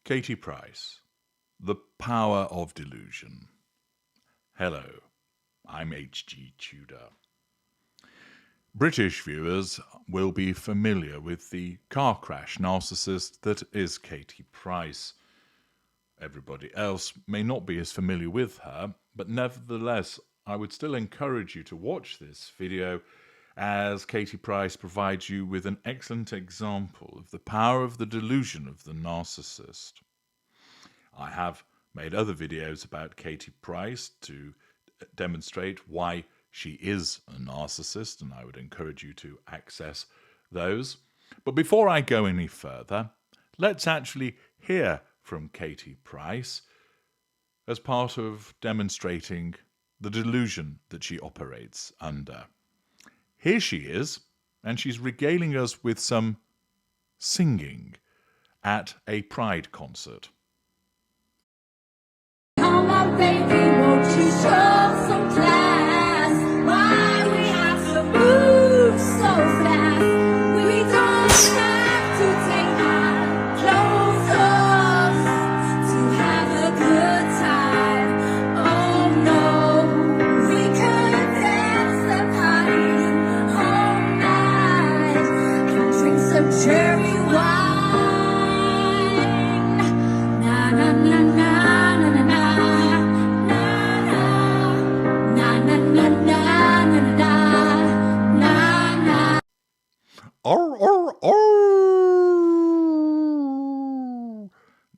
Katie Price, The Power of Delusion. Hello, I'm H.G. Tudor. British viewers will be familiar with the car crash narcissist that is Katie Price. Everybody else may not be as familiar with her, but nevertheless, I would still encourage you to watch this video as Katie Price provides you with an excellent example of the power of the delusion of the narcissist. I have made other videos about Katie Price to demonstrate why she is a narcissist, and I would encourage you to access those. But before I go any further, let's actually hear from Katie Price as part of demonstrating the delusion that she operates under. Here she is, and she's regaling us with some singing at a Pride concert. Come on, baby, won't you show some class? Why we have to move so fast? We don't have to take our clothes off to have a good time. Oh no, we could dance the party all night and drink some cherry wine. Na na na na na na na.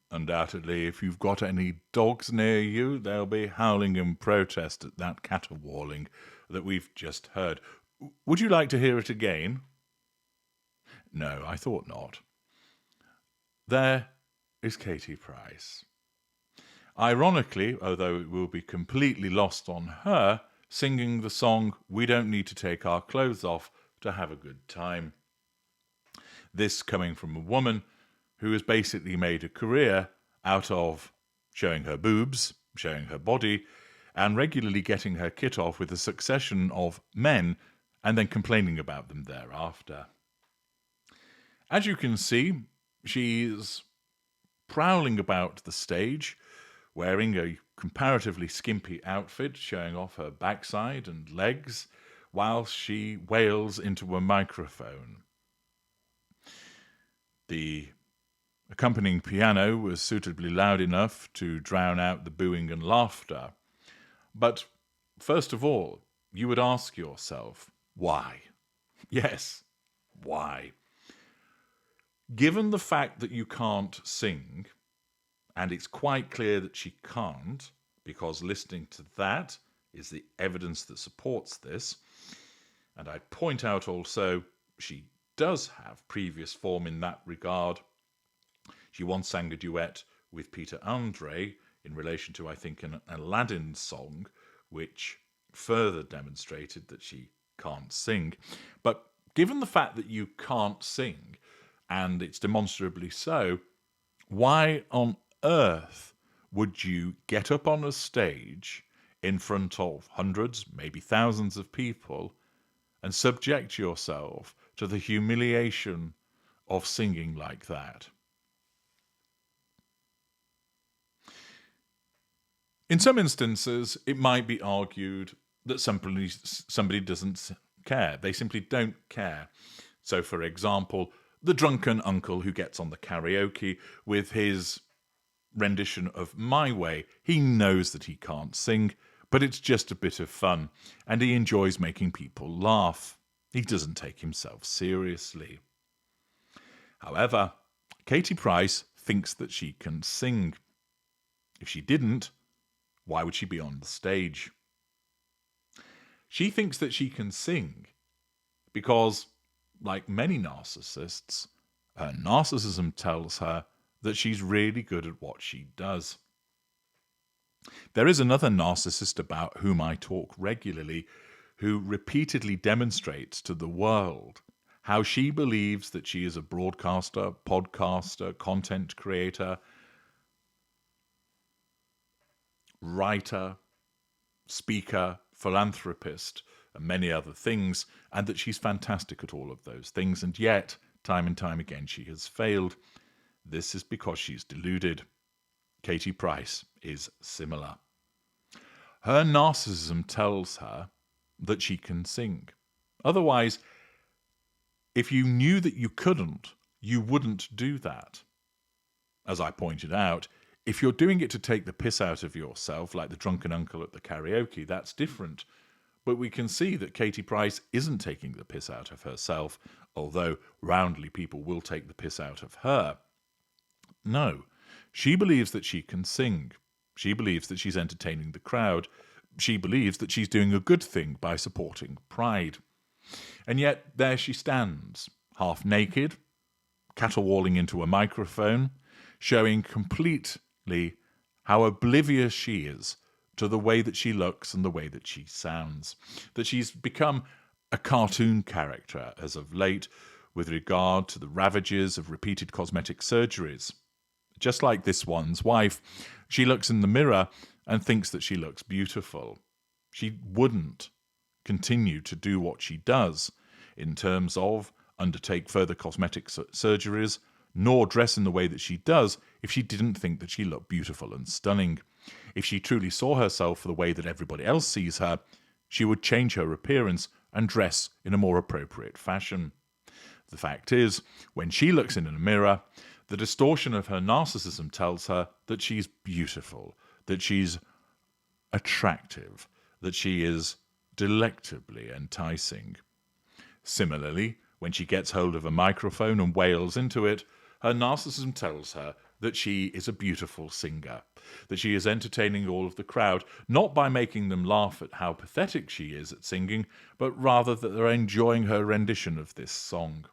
Undoubtedly, if you've got any dogs near you, they'll be howling in protest at that caterwauling that we've just heard. Would you like to hear it again? No, I thought not. There is Katie Price. Ironically, although it will be completely lost on her, singing the song "We Don't Need to Take Our Clothes Off to Have a Good Time." This coming from a woman who has basically made a career out of showing her boobs, showing her body, and regularly getting her kit off with a succession of men and then complaining about them thereafter. As you can see, she's prowling about the stage, wearing a comparatively skimpy outfit, showing off her backside and legs, whilst she wails into a microphone. The accompanying piano was suitably loud enough to drown out the booing and laughter. But first of all, you would ask yourself, why? Yes, why? Given the fact that you can't sing, and it's quite clear that she can't, because listening to that is the evidence that supports this, and I'd point out also she does have previous form in that regard. She once sang a duet with Peter Andre in relation to, I think, an Aladdin song, which further demonstrated that she can't sing. But given the fact that you can't sing, and it's demonstrably so, why on earth would you get up on a stage in front of hundreds, maybe thousands of people and subject yourself to the humiliation of singing like that? In some instances, it might be argued that somebody doesn't care. They simply don't care. So, for example, the drunken uncle who gets on the karaoke with his rendition of My Way, he knows that he can't sing, but it's just a bit of fun, and he enjoys making people laugh. He doesn't take himself seriously. However, Katie Price thinks that she can sing. If she didn't, why would she be on the stage? She thinks that she can sing because, like many narcissists, her narcissism tells her that she's really good at what she does. There is another narcissist about whom I talk regularly who repeatedly demonstrates to the world how she believes that she is a broadcaster, podcaster, content creator, writer, speaker, philanthropist, and many other things, and that she's fantastic at all of those things, and yet, time and time again, she has failed. This is because she's deluded. Katie Price is similar. Her narcissism tells her that she can sing. Otherwise, if you knew that you couldn't, you wouldn't do that. As I pointed out, if you're doing it to take the piss out of yourself, like the drunken uncle at the karaoke, that's different. But we can see that Katie Price isn't taking the piss out of herself, although roundly people will take the piss out of her. No, she believes that she can sing. She believes that she's entertaining the crowd. She believes that she's doing a good thing by supporting Pride. And yet there she stands, half naked, caterwauling into a microphone, showing completely how oblivious she is to the way that she looks and the way that she sounds. That she's become a cartoon character as of late with regard to the ravages of repeated cosmetic surgeries. Just like this one's wife, she looks in the mirror and thinks that she looks beautiful. She wouldn't continue to do what she does in terms of undertake further cosmetic surgeries, nor dress in the way that she does if she didn't think that she looked beautiful and stunning. If she truly saw herself for the way that everybody else sees her, she would change her appearance and dress in a more appropriate fashion. The fact is, when she looks in a mirror, the distortion of her narcissism tells her that she's beautiful, that she's attractive, that she is delectably enticing. Similarly, when she gets hold of a microphone and wails into it, her narcissism tells her that she is a beautiful singer, that she is entertaining all of the crowd, not by making them laugh at how pathetic she is at singing, but rather that they're enjoying her rendition of this song.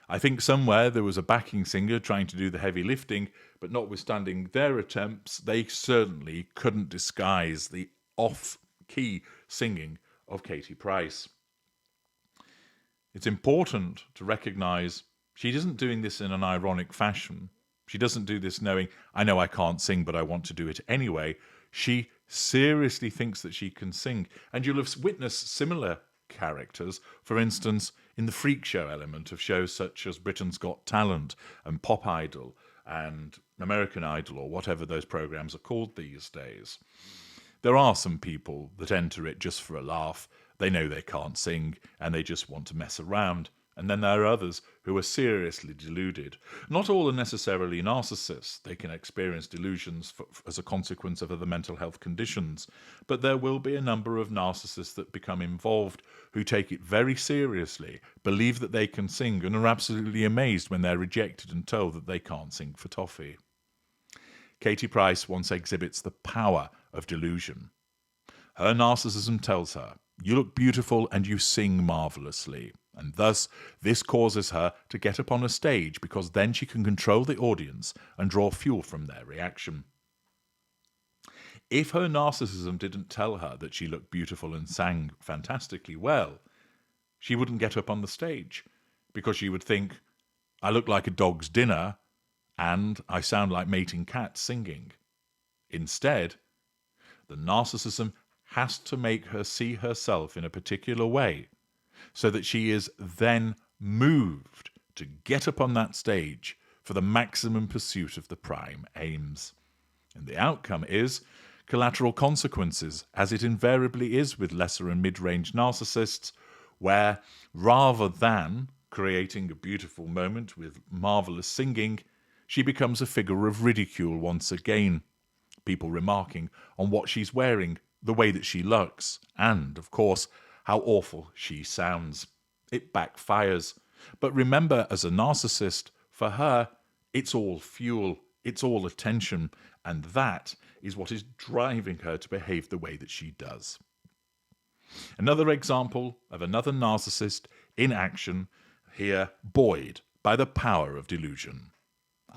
I think somewhere there was a backing singer trying to do the heavy lifting, but notwithstanding their attempts, they certainly couldn't disguise the off-key singing of Katie Price. It's important to recognise she isn't doing this in an ironic fashion. She doesn't do this knowing, I know I can't sing, but I want to do it anyway. She seriously thinks that she can sing. And you'll have witnessed similar characters, for instance, in the freak show element of shows such as Britain's Got Talent and Pop Idol and American Idol, or whatever those programs are called these days. There are some people that enter it just for a laugh. They know they can't sing and they just want to mess around. And then there are others who are seriously deluded. Not all are necessarily narcissists. They can experience delusions as a consequence of other mental health conditions. But there will be a number of narcissists that become involved who take it very seriously, believe that they can sing, and are absolutely amazed when they're rejected and told that they can't sing for toffee. Katie Price once exhibits the power of delusion. Her narcissism tells her, you look beautiful and you sing marvellously. And thus, this causes her to get up on a stage because then she can control the audience and draw fuel from their reaction. If her narcissism didn't tell her that she looked beautiful and sang fantastically well, she wouldn't get up on the stage because she would think, I look like a dog's dinner and I sound like mating cats singing. Instead, the narcissism has to make her see herself in a particular way so that she is then moved to get up on that stage for the maximum pursuit of the prime aims. And the outcome is collateral consequences, as it invariably is with lesser and mid-range narcissists, where rather than creating a beautiful moment with marvellous singing, she becomes a figure of ridicule once again, people remarking on what she's wearing, the way that she looks, and, of course, how awful she sounds. It backfires. But remember, as a narcissist, for her, it's all fuel, it's all attention, and that is what is driving her to behave the way that she does. Another example of another narcissist in action, here buoyed by the power of delusion.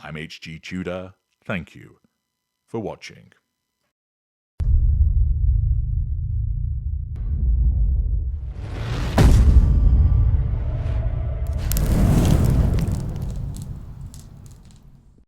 I'm H.G. Tudor. Thank you for watching.